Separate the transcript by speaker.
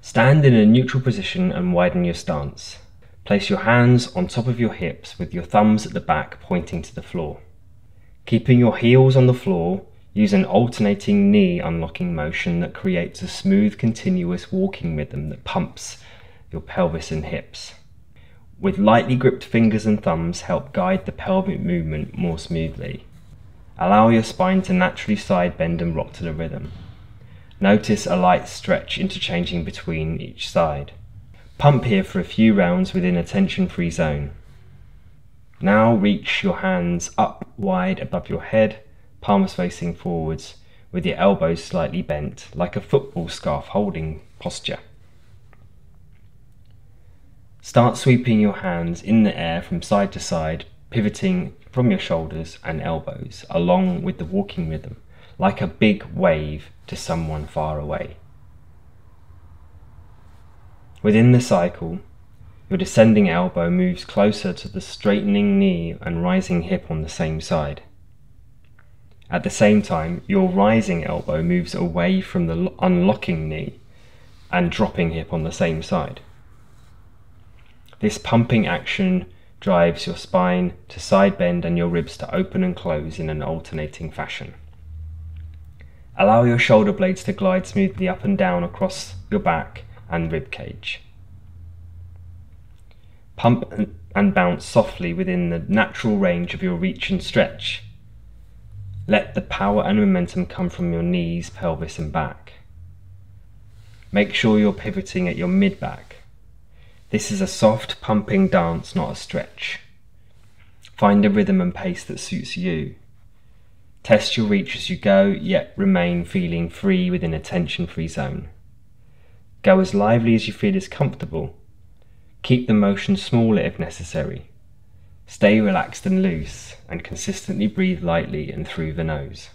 Speaker 1: Stand in a neutral position and widen your stance. Place your hands on top of your hips with your thumbs at the back pointing to the floor. Keeping your heels on the floor, use an alternating knee unlocking motion that creates a smooth, continuous walking rhythm that pumps your pelvis and hips. With lightly gripped fingers and thumbs, help guide the pelvic movement more smoothly. Allow your spine to naturally side bend and rock to the rhythm. Notice a light stretch interchanging between each side. Pump here for a few rounds within a tension-free zone. Now reach your hands up wide above your head, palms facing forwards, with your elbows slightly bent, like a football scarf holding posture. Start sweeping your hands in the air from side to side, pivoting from your shoulders and elbows, along with the walking rhythm, like a big wave to someone far away. Within the cycle, your descending elbow moves closer to the straightening knee and rising hip on the same side. At the same time, your rising elbow moves away from the unlocking knee and dropping hip on the same side. This pumping action drives your spine to side bend and your ribs to open and close in an alternating fashion. Allow your shoulder blades to glide smoothly up and down across your back and rib cage. Pump and bounce softly within the natural range of your reach and stretch. Let the power and momentum come from your knees, pelvis and back. Make sure you're pivoting at your mid-back. This is a soft pumping dance, not a stretch. Find a rhythm and pace that suits you. Test your reach as you go, yet remain feeling free within a tension-free zone. Go as lively as you feel is comfortable. Keep the motion smaller if necessary. Stay relaxed and loose, and consistently breathe lightly and through the nose.